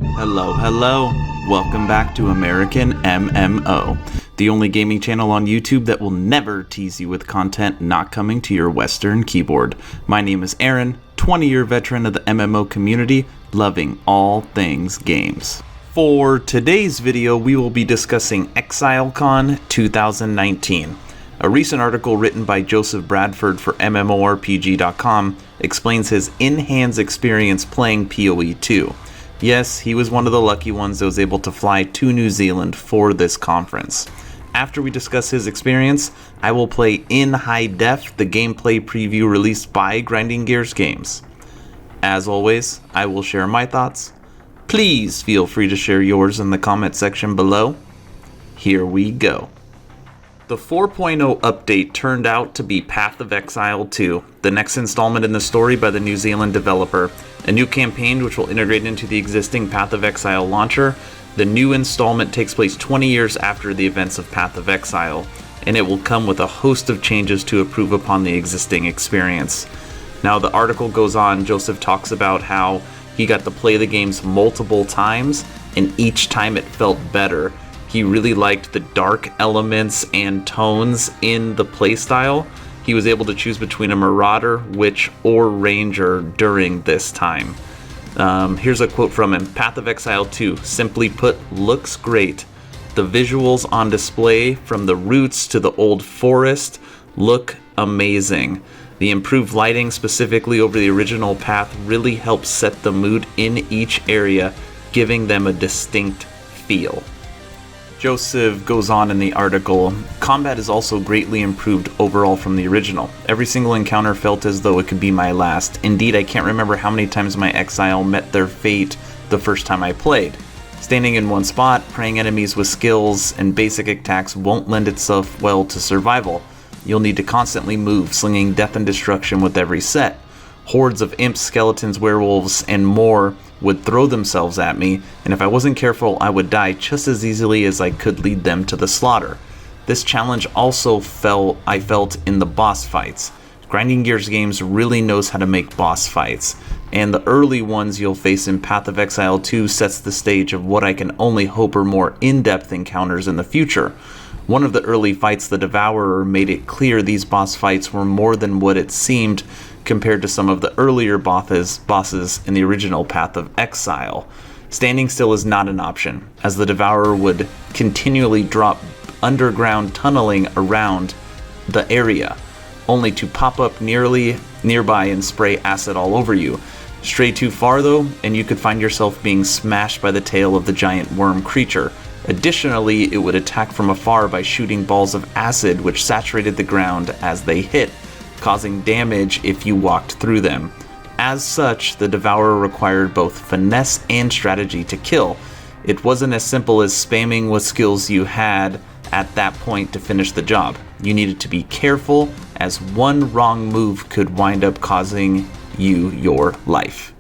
Hello, hello. Welcome back to American MMO, the only gaming channel on YouTube that will never tease you with content not coming to your Western keyboard. My name is Aaron, 20-year veteran of the MMO community, loving all things games. For today's video, we will be discussing Exilecon 2019. A recent article written by Joseph Bradford for MMORPG.com explains his in-hands experience playing PoE 2. Yes, he was one of the lucky ones that was able to fly to New Zealand for this conference. After we discuss his experience, I will play in high def the gameplay preview released by Grinding Gears Games. As always, I will share my thoughts. Please feel free to share yours in the comment section below. Here we go. The 4.0 update turned out to be Path of Exile 2, the next installment in the story by the New Zealand developer. A new campaign which will integrate into the existing Path of Exile launcher. The new installment takes place 20 years after the events of Path of Exile, and it will come with a host of changes to improve upon the existing experience. Now, the article goes on. Joseph talks about how he got to play the games multiple times, and each time it felt better. He really liked the dark elements and tones in the playstyle. He was able to choose between a Marauder, Witch, or Ranger during this time. Here's a quote from him. Path of Exile 2, simply put, looks great. The visuals on display, from the roots to the old forest, look amazing. The improved lighting, specifically over the original Path, really helps set the mood in each area, giving them a distinct feel. Joseph goes on in the article, combat is also greatly improved overall from the original. Every single encounter felt as though it could be my last. Indeed, I can't remember how many times my Exile met their fate the first time I played. Standing in one spot, preying enemies with skills and basic attacks won't lend itself well to survival. You'll need to constantly move, slinging death and destruction with every set. Hordes of imps, skeletons, werewolves, and more would throw themselves at me, and if I wasn't careful, I would die just as easily as I could lead them to the slaughter. This challenge also I felt in the boss fights. Grinding Gears Games really knows how to make boss fights, and the early ones you'll face in Path of Exile 2 sets the stage of what I can only hope are more in-depth encounters in the future. One of the early fights, the Devourer, made it clear these boss fights were more than what it seemed compared to some of the earlier bosses in the original Path of Exile. Standing still is not an option, as the Devourer would continually drop underground tunneling around the area, only to pop up nearby and spray acid all over you. Stray too far though, and you could find yourself being smashed by the tail of the giant worm creature. Additionally, it would attack from afar by shooting balls of acid which saturated the ground as they hit, causing damage if you walked through them. As such, the Devourer required both finesse and strategy to kill. It wasn't as simple as spamming with skills you had at that point to finish the job. You needed to be careful, as one wrong move could wind up costing you your life.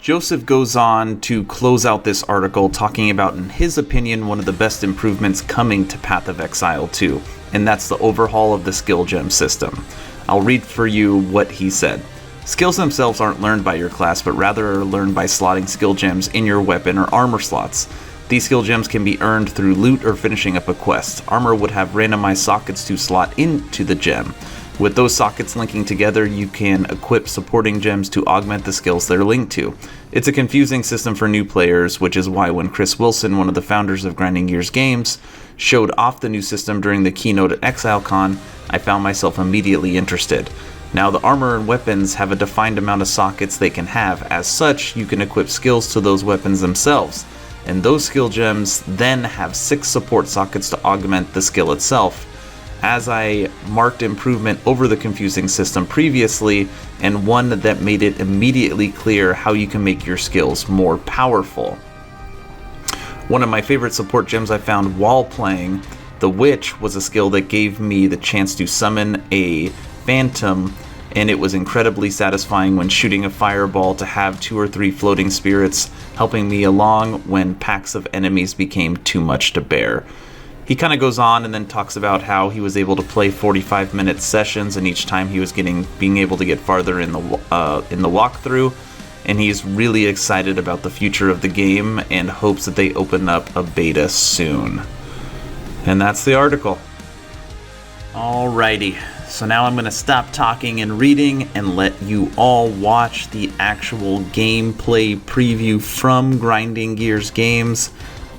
Joseph goes on to close out this article talking about, in his opinion, one of the best improvements coming to Path of Exile 2, and that's the overhaul of the skill gem system. I'll read for you what he said. Skills themselves aren't learned by your class, but rather are learned by slotting skill gems in your weapon or armor slots. These skill gems can be earned through loot or finishing up a quest. Armor would have randomized sockets to slot into the gem. With those sockets linking together, you can equip supporting gems to augment the skills they're linked to. It's a confusing system for new players, which is why when Chris Wilson, one of the founders of Grinding Gears Games, showed off the new system during the keynote at Exilecon, I found myself immediately interested. Now, the armor and weapons have a defined amount of sockets they can have. As such, you can equip skills to those weapons themselves, and those skill gems then have 6 support sockets to augment the skill itself. As I marked improvement over the confusing system previously, and one that made it immediately clear how you can make your skills more powerful. One of my favorite support gems I found while playing, the Witch, was a skill that gave me the chance to summon a phantom, and it was incredibly satisfying when shooting a fireball to have 2 or 3 floating spirits helping me along when packs of enemies became too much to bear. He kind of goes on and then talks about how he was able to play 45-minute sessions, and each time he was being able to get farther in the walkthrough. and he's really excited about the future of the game and hopes that they open up a beta soon. And that's the article. Alrighty, so now I'm going to stop talking and reading and let you all watch the actual gameplay preview from Grinding Gears Games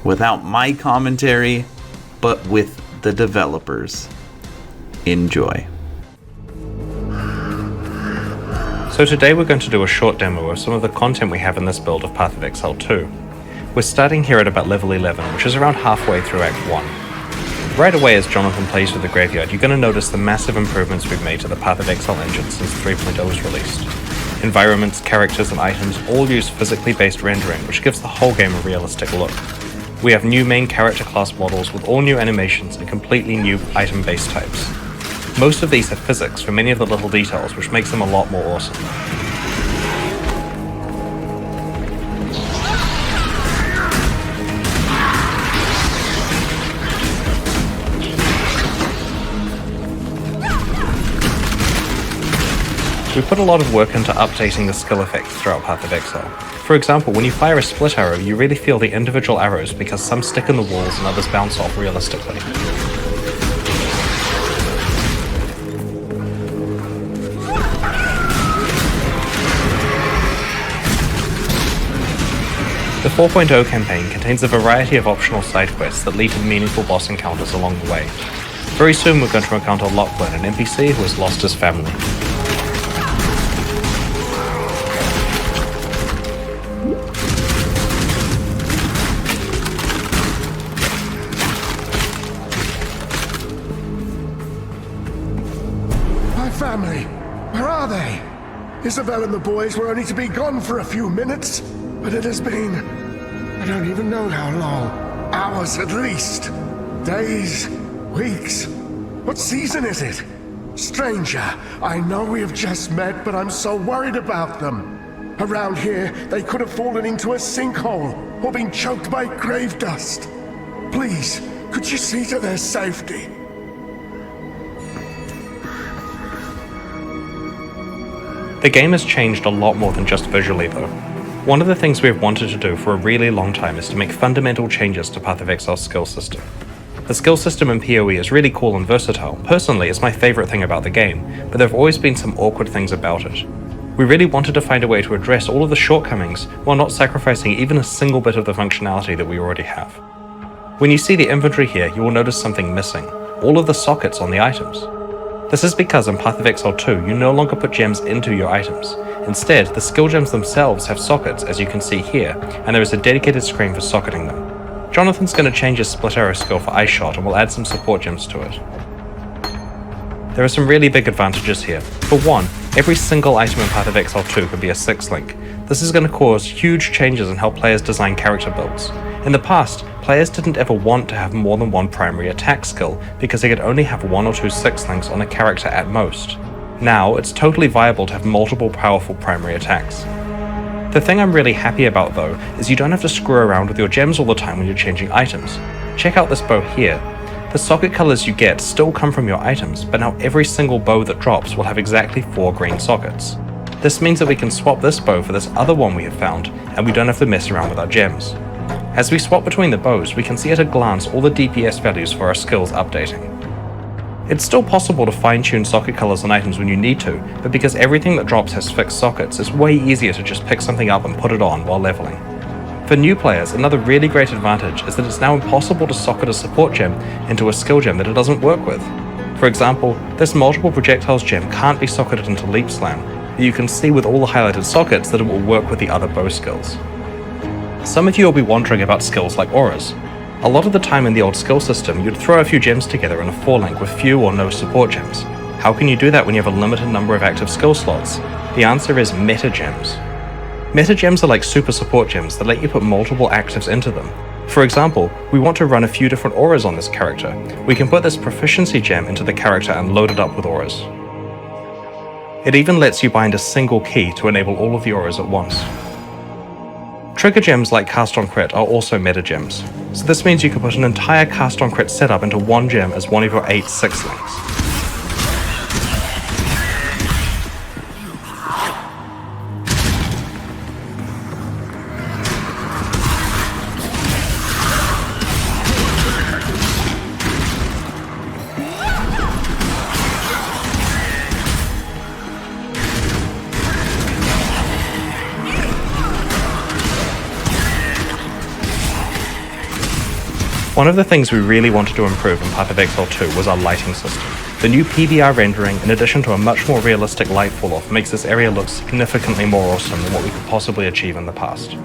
without my commentary, but with the developers. Enjoy. So today we're going to do a short demo of some of the content we have in this build of Path of Exile 2. We're starting here at about level 11, which is around halfway through Act 1. Right away as Jonathan plays with the graveyard, you're going to notice the massive improvements we've made to the Path of Exile engine since 3.0 was released. Environments, characters, and items all use physically based rendering, which gives the whole game a realistic look. We have new main character class models with all new animations and completely new item base types. Most of these have physics for many of the little details, which makes them a lot more awesome. We put a lot of work into updating the skill effects throughout Path of Exile. For example, when you fire a split arrow, you really feel the individual arrows because some stick in the walls and others bounce off realistically. The 4.0 campaign contains a variety of optional side quests that lead to meaningful boss encounters along the way. Very soon we're going to encounter Auckland, an NPC who has lost his family. Family, where are they? Isabel and the boys were only to be gone for a few minutes, but it has been, I don't even know how long, hours at least, days, weeks. What season is it? Stranger, I know we have just met, but I'm so worried about them. Around here, they could have fallen into a sinkhole or been choked by grave dust. Please, could you see to their safety? The game has changed a lot more than just visually though. One of the things we have wanted to do for a really long time is to make fundamental changes to Path of Exile's skill system. The skill system in PoE is really cool and versatile. Personally, it's my favorite thing about the game, but there have always been some awkward things about it. We really wanted to find a way to address all of the shortcomings while not sacrificing even a single bit of the functionality that we already have. When you see the inventory here, you will notice something missing: all of the sockets on the items. This is because in Path of Exile 2, you no longer put gems into your items. Instead, the skill gems themselves have sockets, as you can see here, and there is a dedicated screen for socketing them. Jonathan's going to change his split arrow skill for Ice Shot and will add some support gems to it. There are some really big advantages here. For one, every single item in Path of Exile 2 can be a 6-link. This is going to cause huge changes in how players design character builds. In the past, players didn't ever want to have more than one primary attack skill because they could only have 1 or 2 6-links on a character at most. Now, it's totally viable to have multiple powerful primary attacks. The thing I'm really happy about though, is you don't have to screw around with your gems all the time when you're changing items. Check out this bow here. The socket colors you get still come from your items, but now every single bow that drops will have exactly 4 green sockets. This means that we can swap this bow for this other one we have found, and we don't have to mess around with our gems. As we swap between the bows, we can see at a glance all the DPS values for our skills updating. It's still possible to fine-tune socket colors on items when you need to, but because everything that drops has fixed sockets, it's way easier to just pick something up and put it on while leveling. For new players, another really great advantage is that it's now impossible to socket a support gem into a skill gem that it doesn't work with. For example, this multiple projectiles gem can't be socketed into Leap Slam, but you can see with all the highlighted sockets that it will work with the other bow skills. Some of you will be wondering about skills like auras. A lot of the time in the old skill system, you'd throw a few gems together in a 4-link with few or no support gems. How can you do that when you have a limited number of active skill slots? The answer is meta gems. Meta gems are like super support gems that let you put multiple actives into them. For example, we want to run a few different auras on this character. We can put this proficiency gem into the character and load it up with auras. It even lets you bind a single key to enable all of the auras at once. Trigger gems like Cast on Crit are also meta gems, so this means you can put an entire Cast on Crit setup into one gem as one of your 8 6-links. One of the things we really wanted to improve in Path of Exile 2 was our lighting system. The new PBR rendering, in addition to a much more realistic light fall-off, makes this area look significantly more awesome than what we could possibly achieve in the past.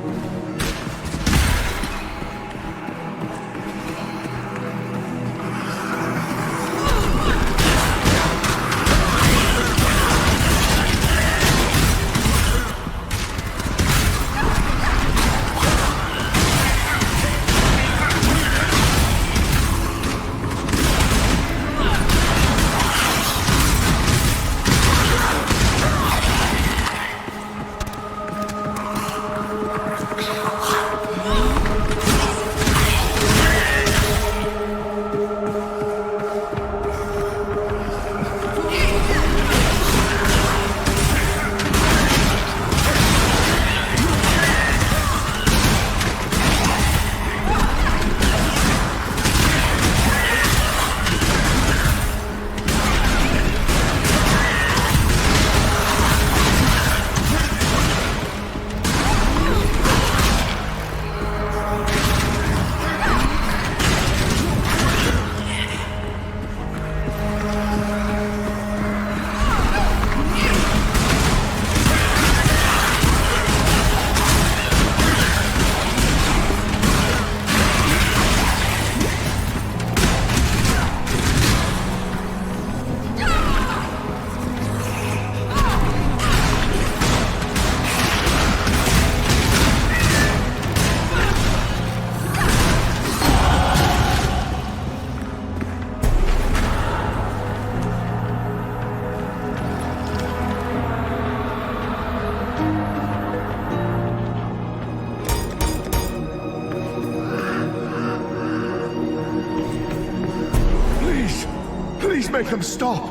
Please make them stop.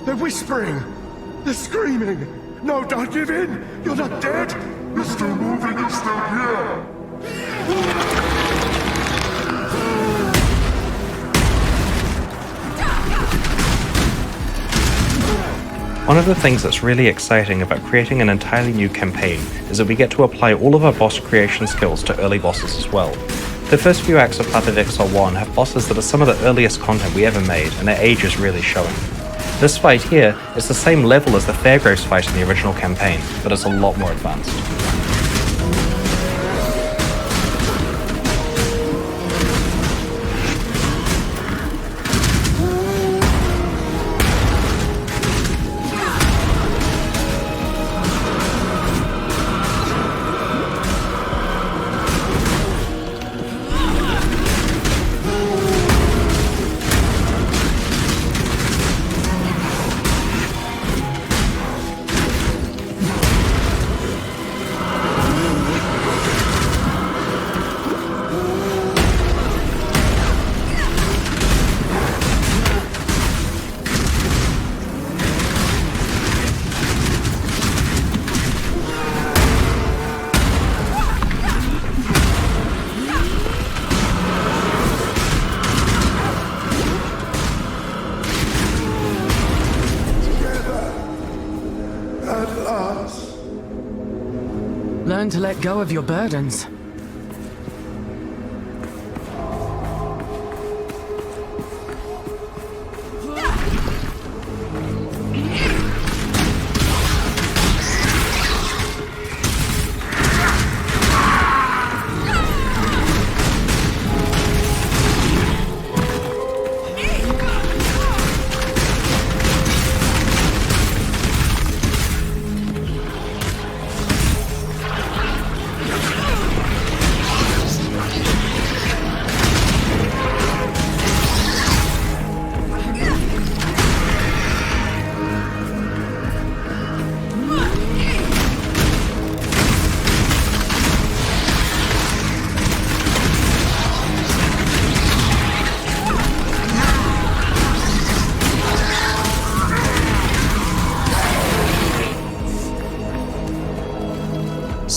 They're whispering. They're screaming. No, don't give in. You're not dead. You're still moving. You're still here. One of the things that's really exciting about creating an entirely new campaign is that we get to apply all of our boss creation skills to early bosses as well. The first few acts of Path of Exile 1 have bosses that are some of the earliest content we ever made, and their age is really showing. This fight here is the same level as the Fairgraves fight in the original campaign, but it's a lot more advanced. Learn to let go of your burdens.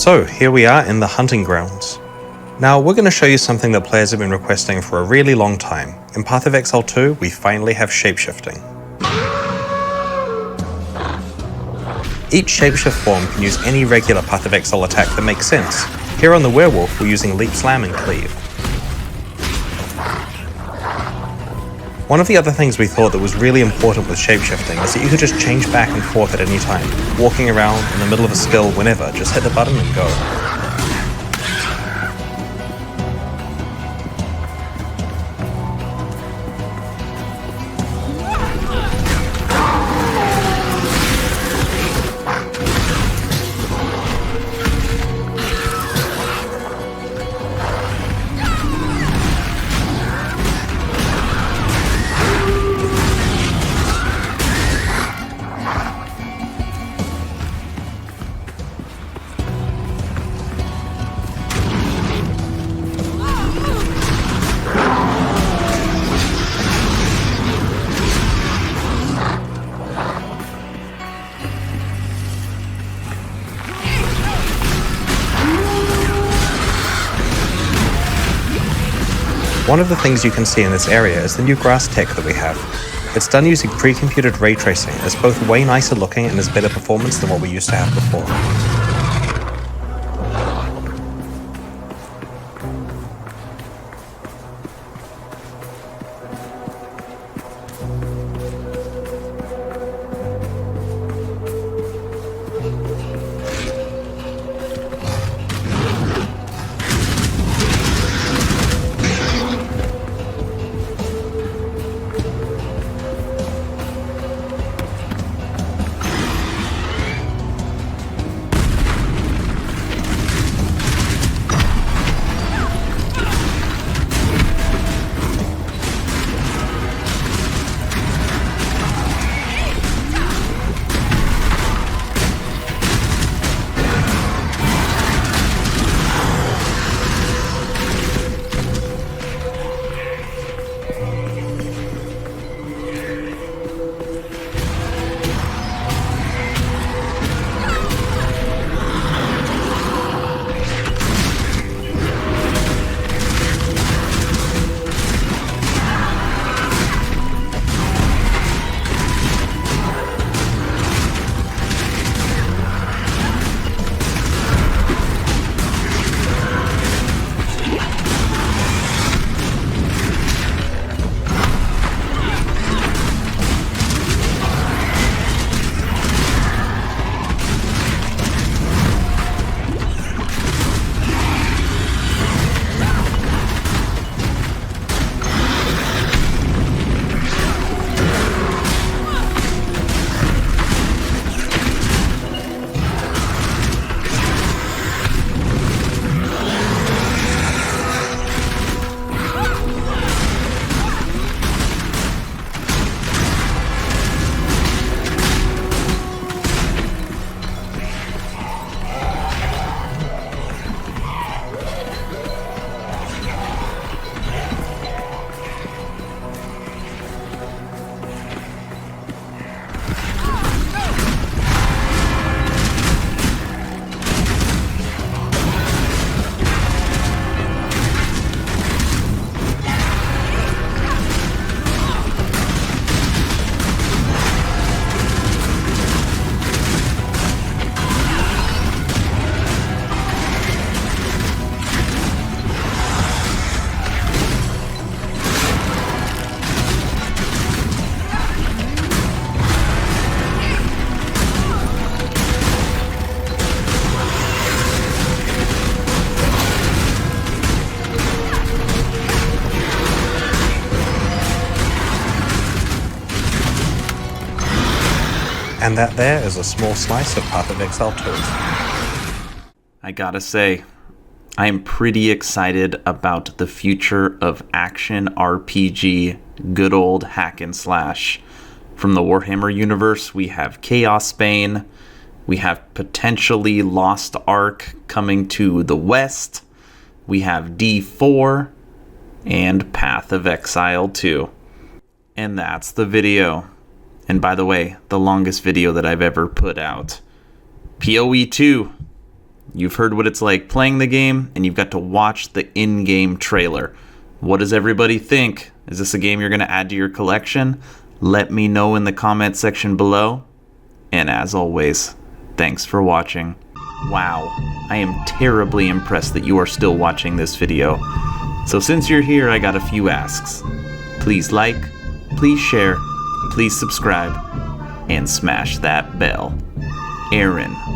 So here we are in the hunting grounds. Now we're going to show you something that players have been requesting for a really long time. In Path of Exile 2, we finally have shapeshifting. Each shapeshift form can use any regular Path of Exile attack that makes sense. Here on the werewolf, we're using Leap, Slam, and Cleave. One of the other things we thought that was really important with shapeshifting is that you could just change back and forth at any time. Walking around in the middle of a skill whenever, just hit the button and go. One of the things you can see in this area is the new grass tech that we have. It's done using pre-computed ray tracing. It's both way nicer looking and has better performance than what we used to have before. And that there is a small slice of Path of Exile 2. I gotta say, I am pretty excited about the future of action RPG, good old hack and slash. From the Warhammer universe, we have Chaos Bane, we have potentially Lost Ark coming to the west, we have D4, and Path of Exile 2. And that's the video. And by the way, the longest video that I've ever put out. PoE 2. You've heard what it's like playing the game, and you've got to watch the in-game trailer. What does everybody think? Is this a game you're going to add to your collection? Let me know in the comment section below. And as always, thanks for watching. Wow, I am terribly impressed that you are still watching this video. So since you're here, I got a few asks. Please like, please share, please subscribe, and smash that bell. Aaron.